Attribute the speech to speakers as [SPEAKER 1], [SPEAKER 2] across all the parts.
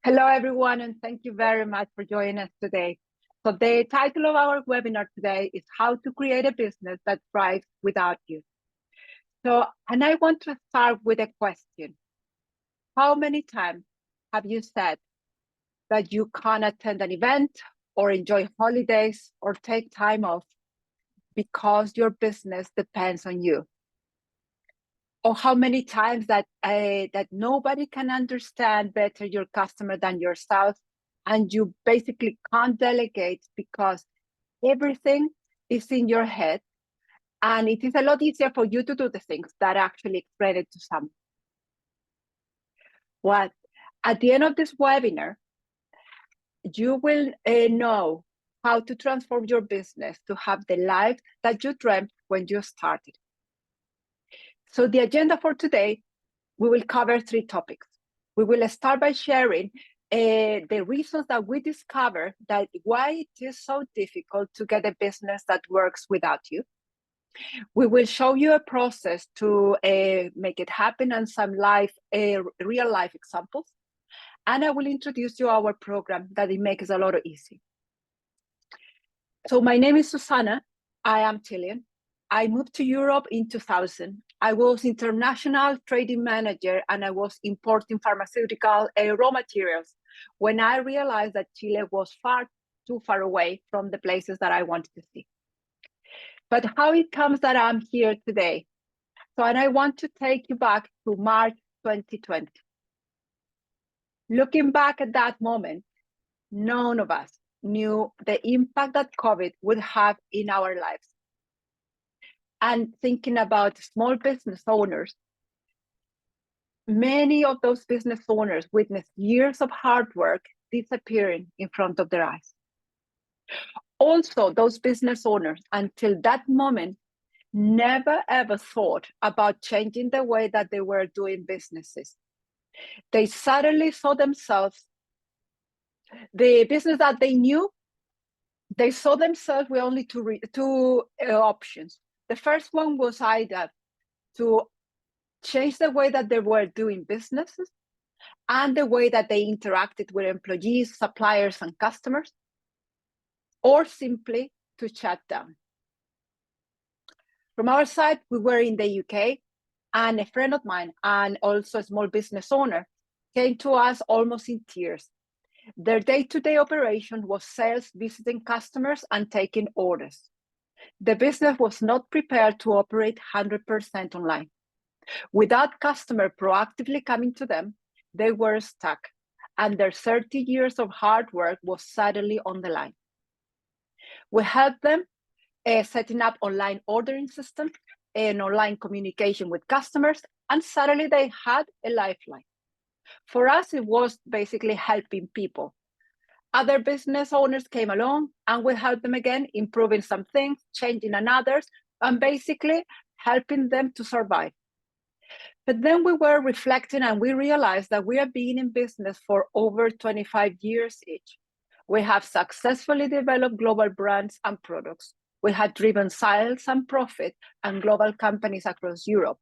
[SPEAKER 1] Hello, everyone, and thank you very much for joining us today. So the title of our webinar today is How to Create a Business That Thrives Without You. And I want to start with a question. How many times have you said that you can't attend an event or enjoy holidays or take time off because your business depends on you? Or how many times that nobody can understand better your customer than yourself, and you basically can't delegate because everything is in your head, and it is a lot easier for you to do the things that actually explain it to someone. Well, at the end of this webinar, you will know how to transform your business to have the life that you dreamt when you started. So the agenda for today, we will cover 3 topics. We will start by sharing the reasons that we discovered that why it is so difficult to get a business that works without you. We will show you a process to make it happen and some real life examples. And I will introduce you our program that it makes it a lot easier. So my name is Susana. I am Chilean. I moved to Europe in 2000. I was international trading manager and I was importing pharmaceutical raw materials when I realized that Chile was too far away from the places that I wanted to see. But how it comes that I'm here today? And I want to take you back to March 2020. Looking back at that moment, none of us knew the impact that COVID would have in our lives. And thinking about small business owners, many of those business owners witnessed years of hard work disappearing in front of their eyes. Also, those business owners, until that moment, never ever thought about changing the way that they were doing businesses. They suddenly saw themselves, the business that they knew, they saw themselves with only two options. The first one was either to change the way that they were doing businesses and the way that they interacted with employees, suppliers, and customers, or simply to shut down. From our side, we were in the UK, and a friend of mine, and also a small business owner, came to us almost in tears. Their day-to-day operation was sales, visiting customers, and taking orders. The business was not prepared to operate 100% online. Without customer proactively coming to them, they were stuck, and their 30 years of hard work was suddenly on the line. We helped them setting up online ordering systems and online communication with customers, and suddenly they had a lifeline. For us, it was basically helping people. Other business owners came along and we helped them again, improving some things, changing others, and basically helping them to survive. But then we were reflecting and we realized that we have been in business for over 25 years each. We have successfully developed global brands and products. We have driven sales and profit and global companies across Europe.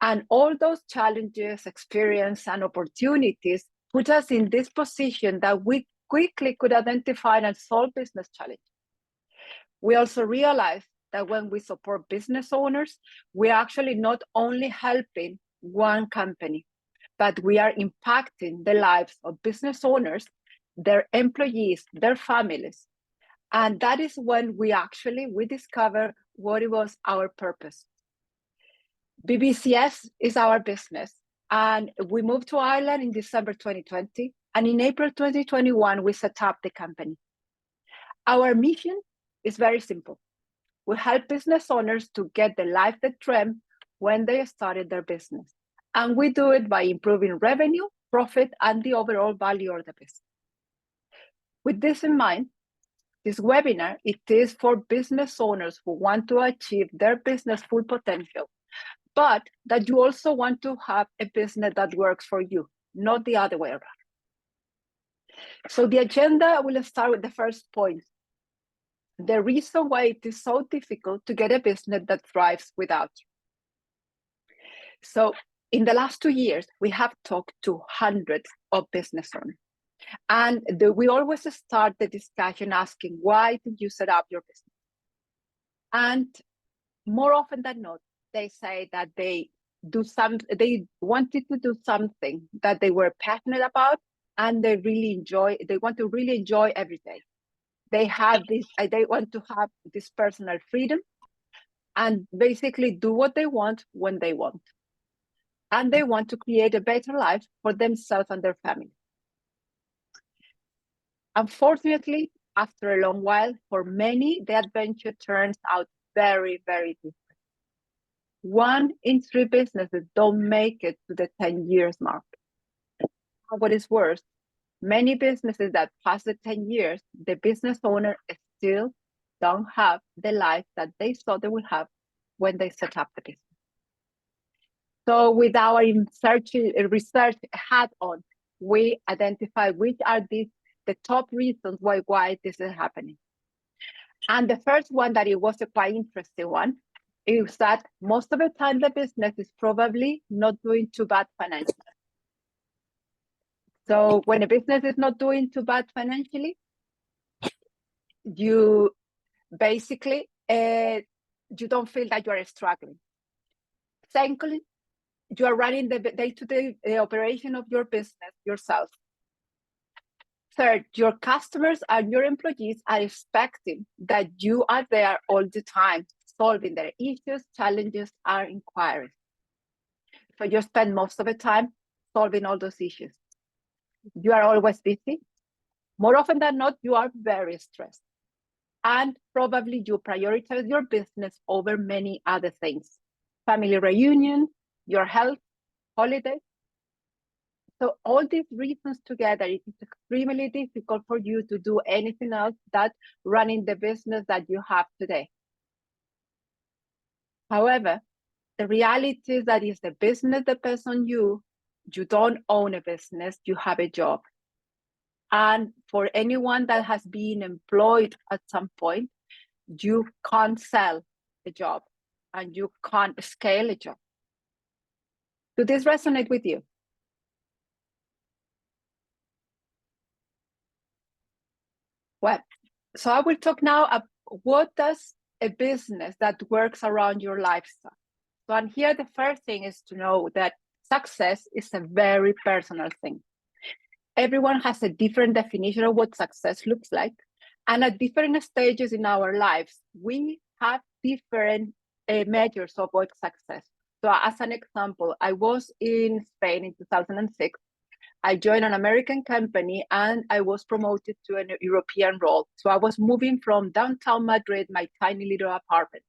[SPEAKER 1] And all those challenges, experience, and opportunities put us in this position that we quickly could identify and solve business challenges. We also realized that when we support business owners, we are actually not only helping one company, but we are impacting the lives of business owners, their employees, their families. And that is when we discover what it was our purpose. BBCS is our business. And we moved to Ireland in December 2020. And in April 2021, we set up the company. Our mission is very simple. We help business owners to get the life they dreamt when they started their business. And we do it by improving revenue, profit, and the overall value of the business. With this in mind, this webinar, it is for business owners who want to achieve their business full potential, but that you also want to have a business that works for you, not the other way around. So the agenda, will start with the first point. The reason why it is so difficult to get a business that thrives without you. So in the last 2 years, we have talked to hundreds of business owners. And we always start the discussion asking, why did you set up your business? And more often than not, they say that they wanted to do something that they were passionate about, and they want to really enjoy every day. They want to have this personal freedom and basically do what they want when they want. And they want to create a better life for themselves and their family. Unfortunately, after a long while, for many, the adventure turns out very, very different. 1 in 3 businesses don't make it to the 10 years mark. What is worse, many businesses that pass the 10 years, the business owner still don't have the life that they thought they would have when they set up the business. So with our research hat on, we identify which are the top reasons why this is happening. And the first one, that it was a quite interesting one, is that most of the time the business is probably not doing too bad financially. So when a business is not doing too bad financially, you basically you don't feel that you are struggling. Secondly, you are running the day-to-day operation of your business yourself. Third, your customers and your employees are expecting that you are there all the time, solving their issues, challenges, or inquiries. So you spend most of the time solving all those issues. You are always busy. More often than not, you are very stressed. And probably you prioritize your business over many other things. Family reunion, your health, holidays. So all these reasons together, it is extremely difficult for you to do anything else than running the business that you have today. However, the reality is that if the business depends on you, you don't own a business, you have a job. And for anyone that has been employed at some point, you can't sell a job and you can't scale a job. Does this resonate with you? Well, so I will talk now about what does a business that works around your lifestyle. So, and here the first thing is to know that success is a very personal thing. Everyone has a different definition of what success looks like. And at different stages in our lives, we have different measures of what success. So as an example, I was in Spain in 2006. I joined an American company and I was promoted to an European role. So I was moving from downtown Madrid, my tiny little apartment,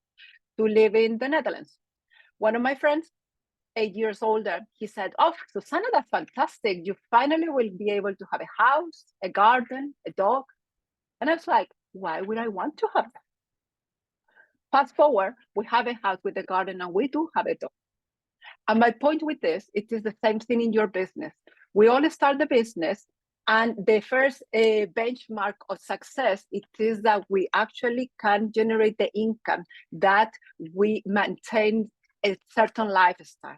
[SPEAKER 1] to live in the Netherlands. One of my friends, 8 years older, he said, "Oh, Susanna, that's fantastic. You finally will be able to have a house, a garden, a dog." And I was like, why would I want to have that? Fast forward, we have a house with a garden and we do have a dog. And my point with this, it is the same thing in your business. We all start the business, and the first benchmark of success, it is that we actually can generate the income that we maintain a certain lifestyle.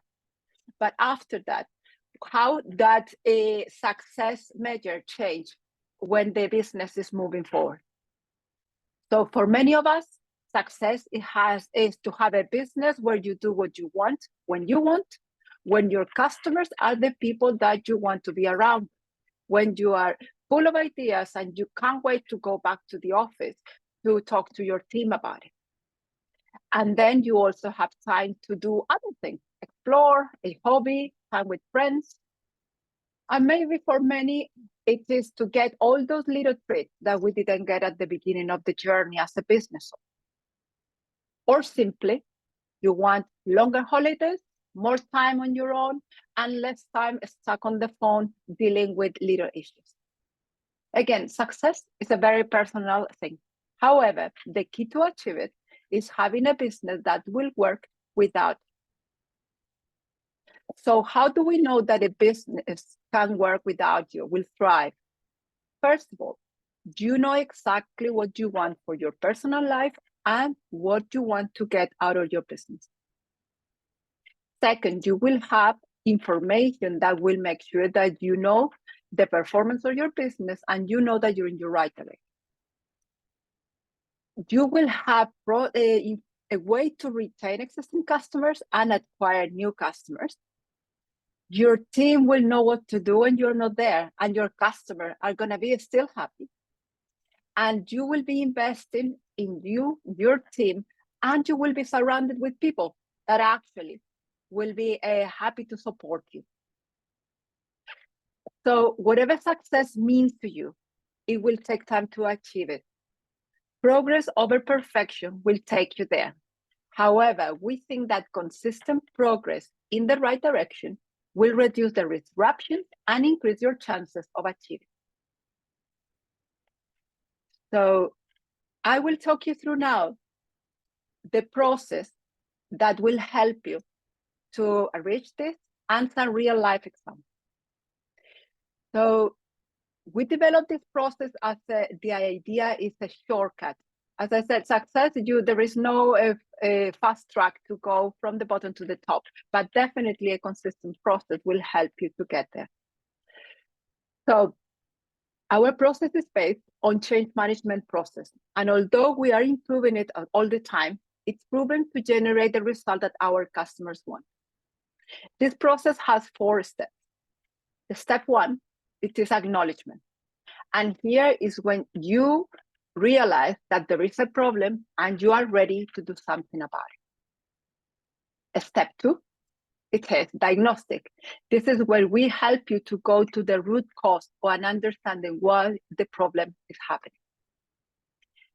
[SPEAKER 1] But after that, how that a success measure change when the business is moving forward? So for many of us, success is to have a business where you do what you want, when your customers are the people that you want to be around, when you are full of ideas and you can't wait to go back to the office to talk to your team about it. And then you also have time to do other things, explore, a hobby, time with friends. And maybe for many, it is to get all those little treats that we didn't get at the beginning of the journey as a business owner. Or simply, you want longer holidays, more time on your own, and less time stuck on the phone dealing with little issues. Again, success is a very personal thing. However, the key to achieve it is having a business that will work without. So how do we know that a business can work without you, will thrive? First of all, you know exactly what you want for your personal life and what you want to get out of your business. Second, you will have information that will make sure that you know the performance of your business, and you know that you're in your right direction. You will have a way to retain existing customers and acquire new customers. Your team will know what to do when you're not there, and your customers are going to be still happy. And you will be investing in your team, and you will be surrounded with people that actually will be happy to support you. So whatever success means to you, it will take time to achieve it. Progress over perfection will take you there. However, we think that consistent progress in the right direction will reduce the disruptions and increase your chances of achieving. So I will talk you through now the process that will help you to reach this and some real life examples. So we developed this process as the idea is a shortcut. As I said, success, there is no fast track to go from the bottom to the top, but definitely a consistent process will help you to get there. So our process is based on change management process. And although we are improving it all the time, it's proven to generate the result that our customers want. This process has 4 steps. The step 1, it is acknowledgement. And here is when you realize that there is a problem and you are ready to do something about it. Step 2, it is diagnostic. This is where we help you to go to the root cause or an understanding why the problem is happening.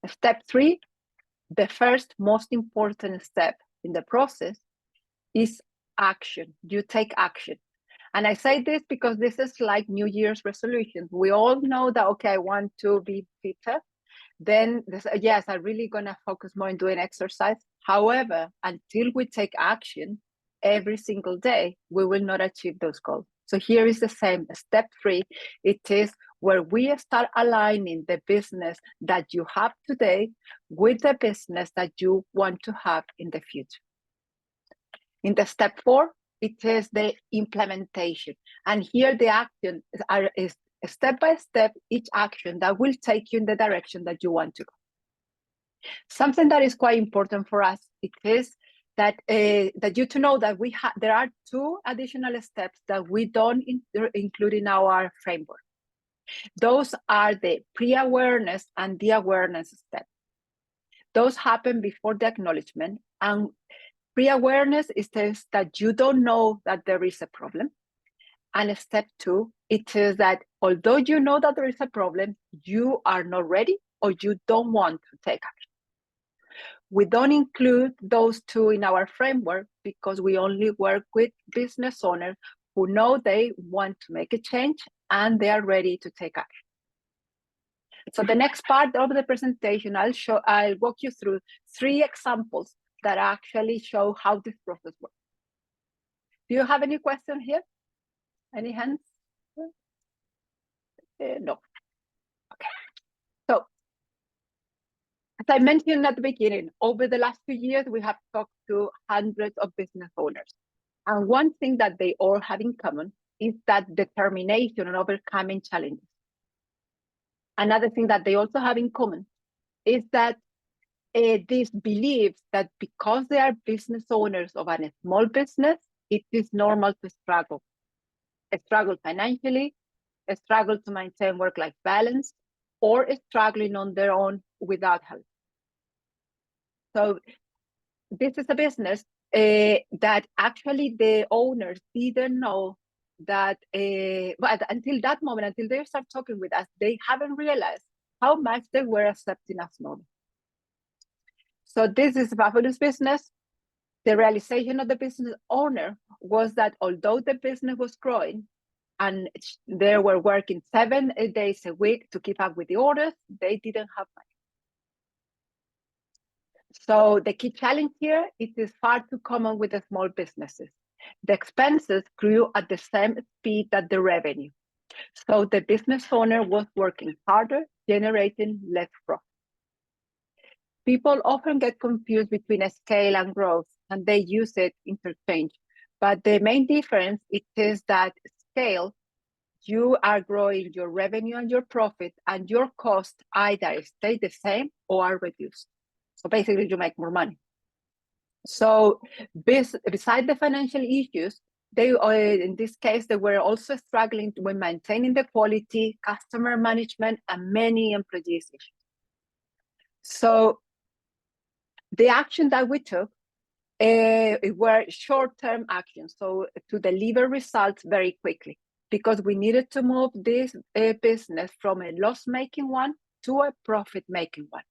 [SPEAKER 1] Step 3, the first most important step in the process is action. You take action. And I say this because this is like New Year's resolutions. We all know that, okay, I want to be fitter. Then, yes, I'm really going to focus more on doing exercise. However, until we take action every single day, we will not achieve those goals. So here is the same. Step 3, it is where we start aligning the business that you have today with the business that you want to have in the future. In the step 4, it is the implementation. And here the action is step by step, each action that will take you in the direction that you want to go. Something that is quite important for us, it is that you to know that there are 2 additional steps that we don't include in our framework. Those are the pre-awareness and the awareness step. Those happen before the acknowledgement, and pre-awareness is that you don't know that there is a problem. And step 2, it is that although you know that there is a problem, you are not ready or you don't want to take action. We don't include those 2 in our framework because we only work with business owners who know they want to make a change and they are ready to take action. So the next part of the presentation, I'll walk you through 3 examples that actually show how this process works. Do you have any questions here? Any hands? No. Okay. So, as I mentioned at the beginning, over the last 2 years, we have talked to hundreds of business owners. And one thing that they all have in common is that determination and overcoming challenges. Another thing that they also have in common is that this belief that because they are business owners of a small business, it is normal to struggle. Struggle financially, struggle to maintain work-life balance, or struggling on their own without help. So this is a business that actually the owners didn't know that, but until that moment, until they start talking with us, they haven't realized how much they were accepting us normal. So this is a fabulous business. The realization of the business owner was that although the business was growing and they were working 7 days a week to keep up with the orders, they didn't have money. So the key challenge here, it is far too common with the small businesses. The expenses grew at the same speed that the revenue. So the business owner was working harder, generating less profit. People often get confused between a scale and growth, and they use it interchange. But the main difference it is that scale you are growing your revenue and your profit, and your costs either stay the same or are reduced. So basically, you make more money. So beside the financial issues, they, in this case, they were also struggling with maintaining the quality, customer management, and many employees issues. So the action that we took were short-term actions, so to deliver results very quickly, because we needed to move this business from a loss-making one to a profit-making one.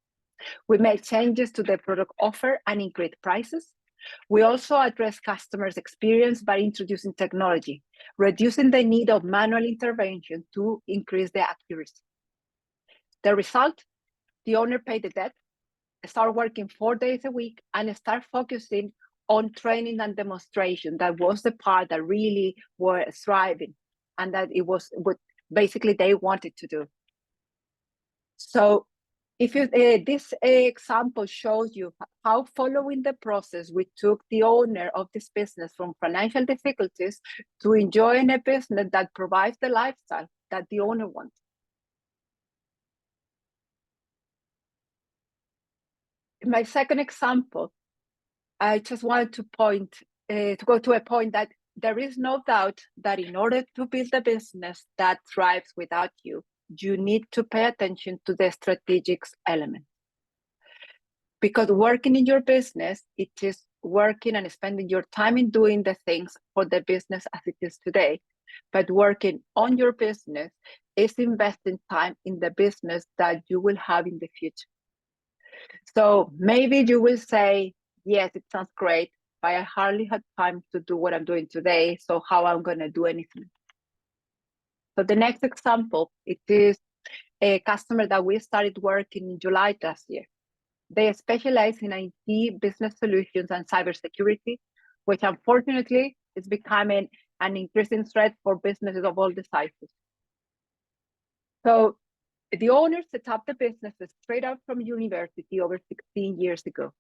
[SPEAKER 1] We made changes to the product offer and increased prices. We also addressed customers' experience by introducing technology, reducing the need of manual intervention to increase the accuracy. The result, the owner paid the debt, start working 4 days a week, and start focusing on training and demonstration. That was the part that really were thriving, and that it was what basically they wanted to do. So if you, this example shows you how, following the process, we took the owner of this business from financial difficulties to enjoying a business that provides the lifestyle that the owner wants. In my second example, I just wanted to go to a point that there is no doubt that in order to build a business that thrives without you, you need to pay attention to the strategic element. Because working in your business, it is working and spending your time in doing the things for the business as it is today. But working on your business is investing time in the business that you will have in the future. So maybe you will say, yes, it sounds great, but I hardly had time to do what I'm doing today. So how I'm going to do anything? So the next example, it is a customer that we started working in July last year. They specialize in IT business solutions and cybersecurity, which unfortunately is becoming an increasing threat for businesses of all the sizes. So the owner set up the business straight out from university over 16 years ago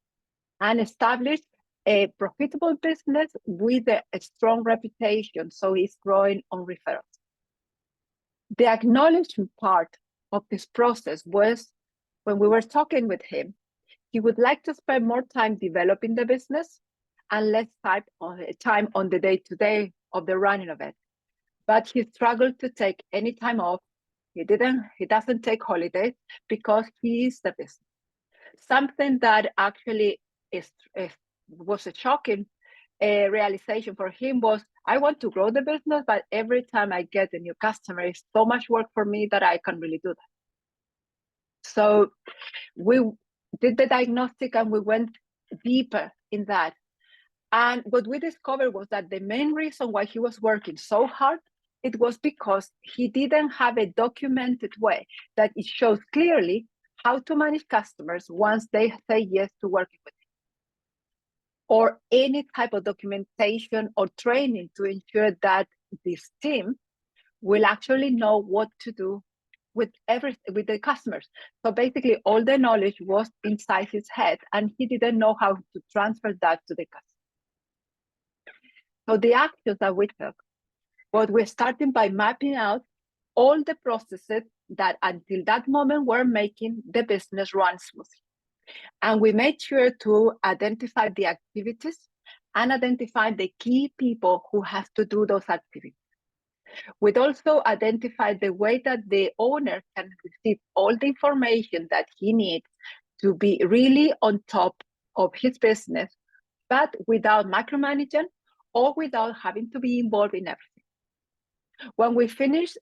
[SPEAKER 1] and established a profitable business with a strong reputation. So he's growing on referrals. The acknowledgement part of this process was when we were talking with him, he would like to spend more time developing the business and less time on the day-to-day of the running of it. But he struggled to take any time off. He doesn't take holidays because he is the business. Something that actually was a shocking realization for him was, I want to grow the business, but every time I get a new customer, it's so much work for me that I can't really do that. So we did the diagnostic and we went deeper in that. And what we discovered was that the main reason why he was working so hard, it was because he didn't have a documented way that it shows clearly how to manage customers once they say yes to working with him, or any type of documentation or training to ensure that this team will actually know what to do with the customers. So basically all the knowledge was inside his head and he didn't know how to transfer that to the customer. So the actions that we took, but we're starting by mapping out all the processes that until that moment were making the business run smoothly. And we made sure to identify the activities and identify the key people who have to do those activities. We'd also identified the way that the owner can receive all the information that he needs to be really on top of his business, but without micromanaging or without having to be involved in everything. When we finished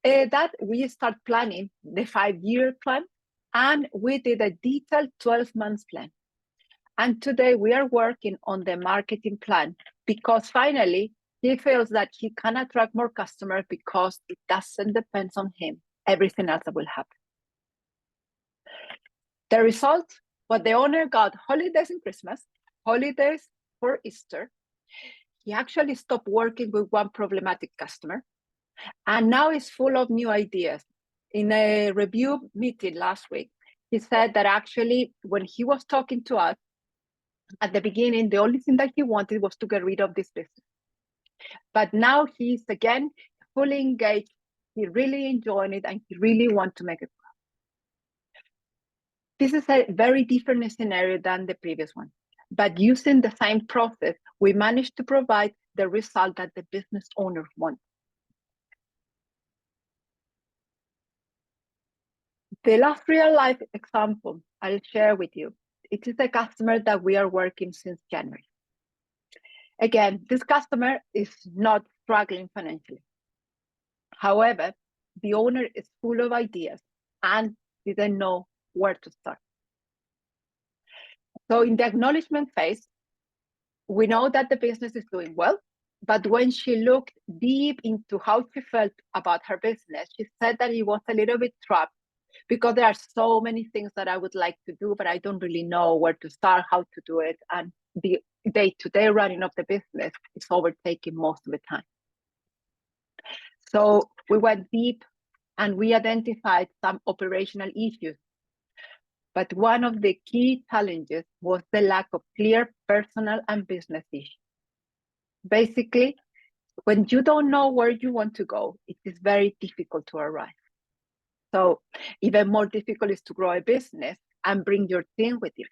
[SPEAKER 1] that, we start planning the 5-year plan, and we did a detailed 12-month plan. And today we are working on the marketing plan because finally he feels that he can attract more customers because it doesn't depend on him. Everything else will happen. The result, what the owner got holidays in Christmas, holidays for Easter. He actually stopped working with one problematic customer and now is full of new ideas. In a review meeting last week, he said that actually when he was talking to us at the beginning, the only thing that he wanted was to get rid of this business. But now he's again fully engaged he really enjoyed it and he really wanted to make it. This is a very different scenario than the previous one, but using the same process, we managed to provide the result that the business owner wants. The last real life example I'll share with you, it is a customer that we are working since January. Again, this customer is not struggling financially. However, the owner is full of ideas and didn't know where to start. So in the acknowledgement phase, we know that the business is doing well, but when she looked deep into how she felt about her business, she said that it was a little bit trapped because there are so many things that I would like to do, but I don't really know where to start, how to do it. And the day-to-day running of the business is overtaking most of the time. So we went deep and we identified some operational issues. But one of the key challenges was the lack of clear personal and business issues. Basically, when you don't know where you want to go, it is very difficult to arrive. So even more difficult is to grow a business and bring your team with you.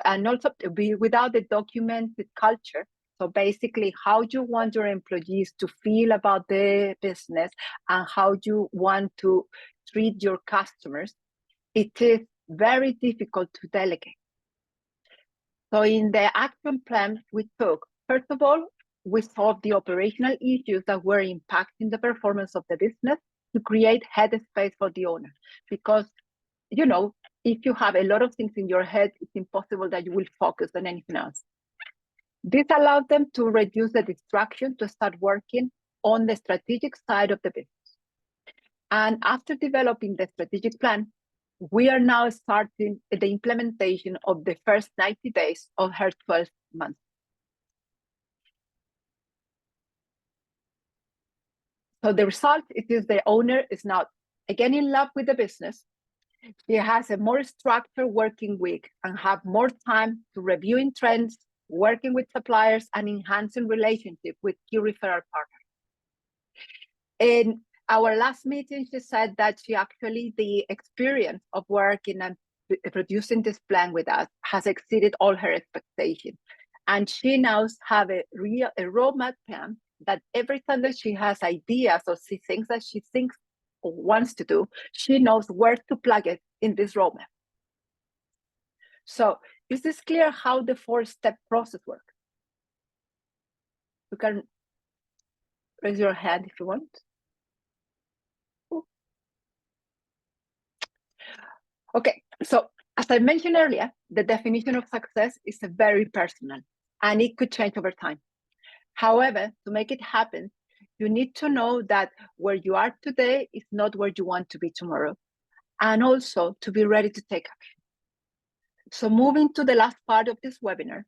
[SPEAKER 1] And also without the documented culture. So basically how you want your employees to feel about the business and how you want to treat your customers, it is very difficult to delegate. So in the action plan we took, first of all, we solved the operational issues that were impacting the performance of the business to create headspace for the owner. Because, you know, if you have a lot of things in your head, it's impossible that you will focus on anything else. This allowed them to reduce the distraction to start working on the strategic side of the business. And after developing the strategic plan, we are now starting the implementation of the first 90 days of her 12 months. So the result is the owner is now again in love with the business. She has a more structured working week and have more time to reviewing trends, working with suppliers, and enhancing relationship with key referral partners. In our last meeting, she said that the experience of working and producing this plan with us has exceeded all her expectations. And she now have a roadmap plan that every time that she has ideas or she thinks that she thinks or wants to do, she knows where to plug it in this roadmap. So is this clear how the 4-step process works? You can raise your hand if you want. Okay, so as I mentioned earlier, the definition of success is very personal and it could change over time. However, to make it happen, you need to know that where you are today is not where you want to be tomorrow, and also to be ready to take action. So moving to the last part of this webinar,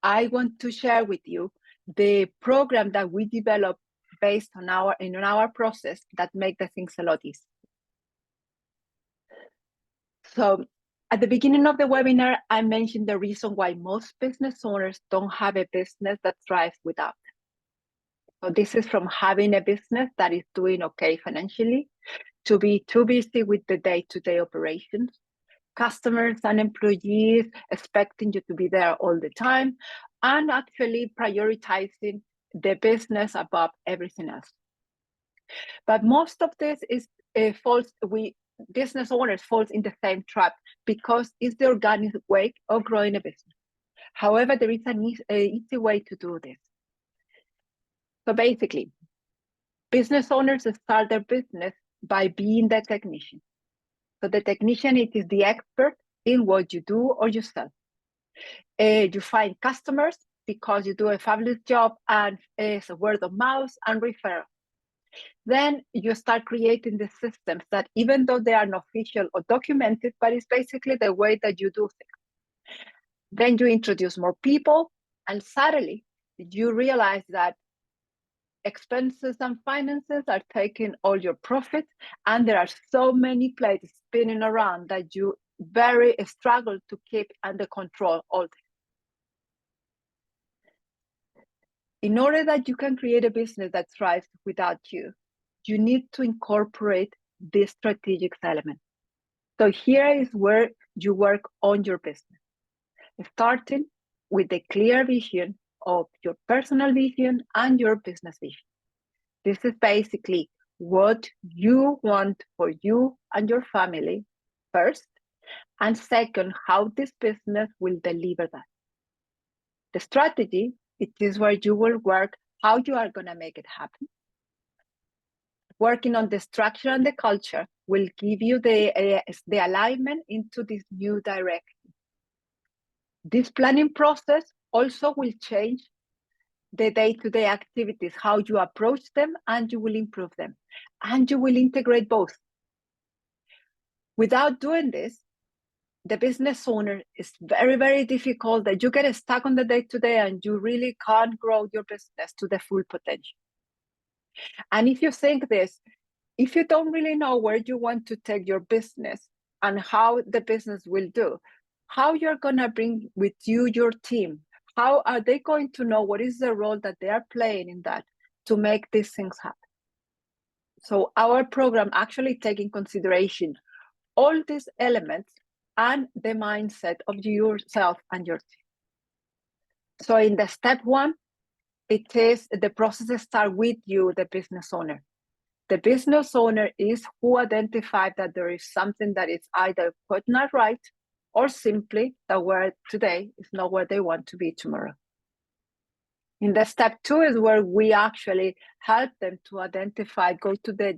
[SPEAKER 1] I want to share with you the program that we developed based on our process that make the things a lot easier. So at the beginning of the webinar, I mentioned the reason why most business owners don't have a business that thrives without them. So this is from having a business that is doing okay financially, to be too busy with the day-to-day operations, customers and employees expecting you to be there all the time, and actually prioritizing the business above everything else. But most of this is false. Business owners falls in the same trap because it's the organic way of growing a business. However, there is an easy way to do this. So basically, business owners start their business by being the technician. So the technician, it is the expert in what you do or you sell. You find customers because you do a fabulous job and it's a word of mouth and referral. Then you start creating the systems that even though they are not official or documented, but it's basically the way that you do things. Then you introduce more people and suddenly you realize that expenses and finances are taking all your profits and there are so many plates spinning around that you very struggle to keep under control all this. In order that you can create a business that thrives without you, you need to incorporate this strategic element. So here is where you work on your business, starting with the clear vision of your personal vision and your business vision. This is basically what you want for you and your family first, and second, how this business will deliver that. The strategy, it is where you will work how you are going to make it happen. Working on the structure and the culture will give you the alignment into this new direction. This planning process also will change the day-to-day activities, how you approach them, and you will improve them. And you will integrate both. Without doing this, the business owner is very, very difficult that you get stuck on the day-to-day and you really can't grow your business to the full potential. And if you think this, if you don't really know where you want to take your business and how the business will do, how you're going to bring with you your team, how are they going to know what is the role that they are playing in that to make these things happen? So our program actually takes in consideration all these elements and the mindset of yourself and your team. So in the step one, it is the process starts with you, the business owner. The business owner is who identified that there is something that is either quite not right or simply that where today is not where they want to be tomorrow. In the step two is where we actually help them to identify, go to the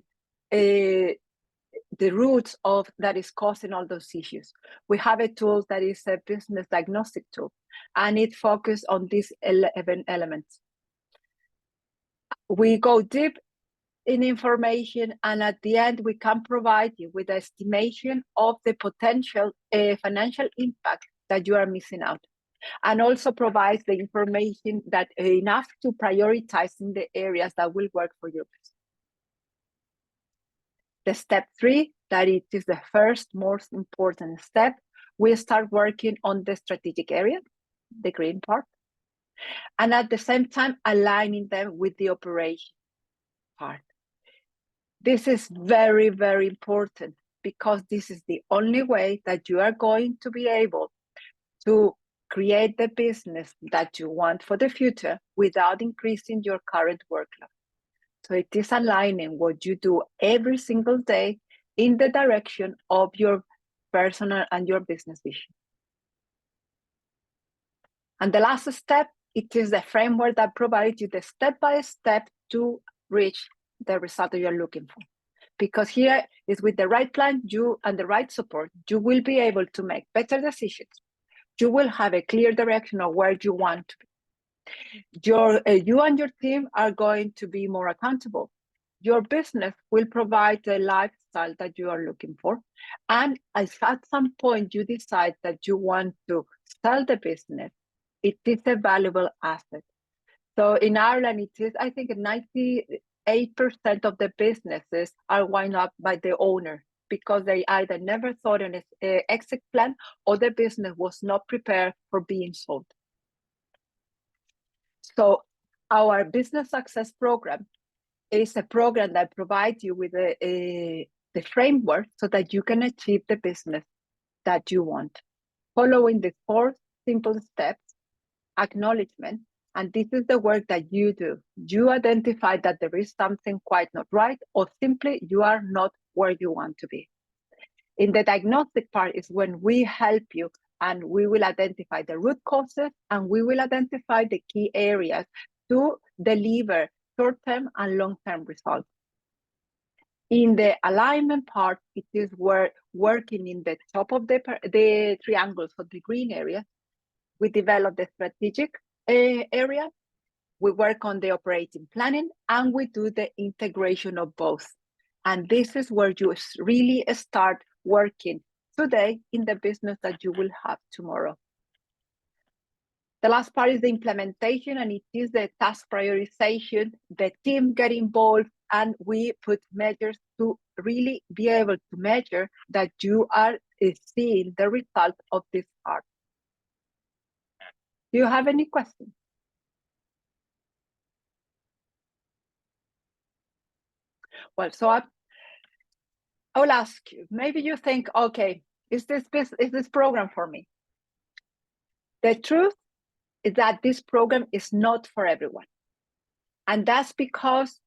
[SPEAKER 1] roots of that is causing all those issues. We have a tool that is a business diagnostic tool, and it focuses on these 11 elements. We go deep in information, and at the end, we can provide you with an estimation of the potential financial impact that you are missing out, and also provides the information that enough to prioritize in the areas that will work for your business. The step three, that it is the first most important step, we start working on the strategic area, the green part, and at the same time aligning them with the operation part. This is very, very important because this is the only way that you are going to be able to create the business that you want for the future without increasing your current workload. So it is aligning what you do every single day in the direction of your personal and your business vision. And the last step, it is the framework that provides you the step-by-step to reach the result that you're looking for. Because here is with the right plan, you and the right support, you will be able to make better decisions. You will have a clear direction of where you want to be. You and your team are going to be more accountable. Your business will provide the lifestyle that you are looking for. And if at some point you decide that you want to sell the business, it is a valuable asset. So in Ireland, it is, I think, 98% of the businesses are wound up by the owner because they either never thought an exit plan or the business was not prepared for being sold. So our business success program is a program that provides you with the framework so that you can achieve the business that you want. Following the 4 simple steps, acknowledgement, and this is the work that you do. You identify that there is something quite not right, or simply you are not where you want to be. In the diagnostic part is when we help you and we will identify the root causes and we will identify the key areas to deliver short-term and long-term results. In the alignment part, it is where working in the top of the triangles of the green area, we develop the strategic area, we work on the operating planning, and we do the integration of both. And this is where you really start working today in the business that you will have tomorrow. The last part is the implementation, and it is the task prioritization. The team get involved, and we put measures to really be able to measure that you are seeing the result of this part. Do you have any questions? Well, so I will ask you, maybe you think, okay, is this program for me? The truth is that this program is not for everyone. And that's because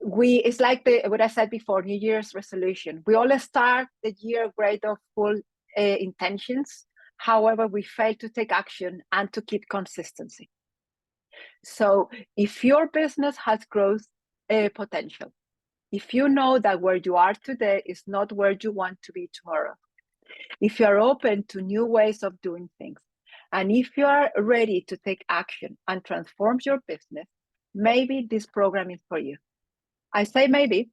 [SPEAKER 1] it's like what I said before, New Year's resolution. We all start the year great of full intentions. However, we fail to take action and to keep consistency. So if your business has growth potential, if you know that where you are today is not where you want to be tomorrow, if you're open to new ways of doing things, and if you are ready to take action and transform your business, maybe this program is for you. I say maybe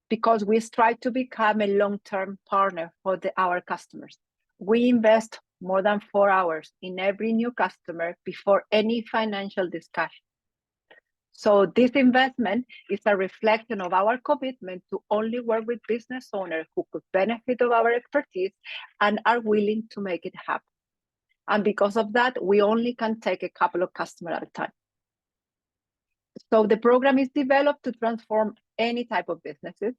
[SPEAKER 1] because we strive to become a long-term partner for our customers. We invest more than 4 hours in every new customer before any financial discussion. So this investment is a reflection of our commitment to only work with business owners who could benefit of our expertise and are willing to make it happen. And because of that, we only can take a couple of customers at a time. So the program is developed to transform any type of businesses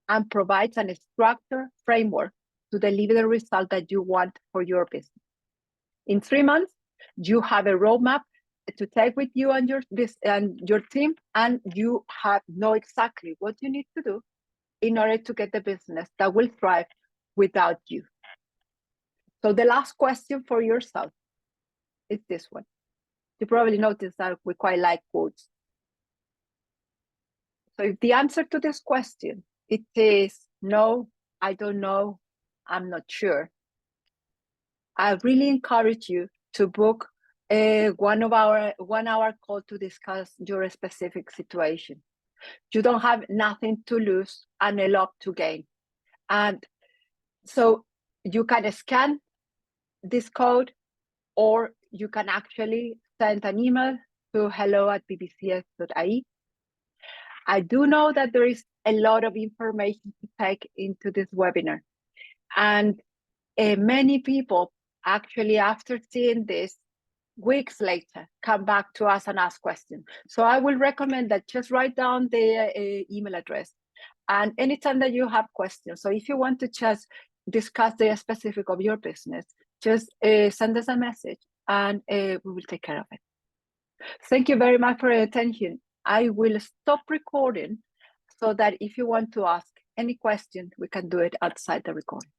[SPEAKER 1] and provides a structured framework to deliver the result that you want for your business. In 3 months, you have a roadmap to take with you and your team, and you know exactly what you need to do in order to get the business that will thrive without you. So the last question for yourself is this one. You probably noticed that we quite like quotes. So if the answer to this question, it is no, I don't know, I'm not sure, I really encourage you to book a 1 hour call to discuss your specific situation. You don't have nothing to lose and a lot to gain. And so you can scan this code, or you can actually send an email to hello@bbcs.ie. I do know that there is a lot of information to take into this webinar. And many people actually, after seeing this, weeks later, come back to us and ask questions. So I will recommend that just write down the email address. And anytime that you have questions, so if you want to just discuss the specific of your business, just send us a message and we will take care of it. Thank you very much for your attention. I will stop recording so that if you want to ask any question, we can do it outside the recording.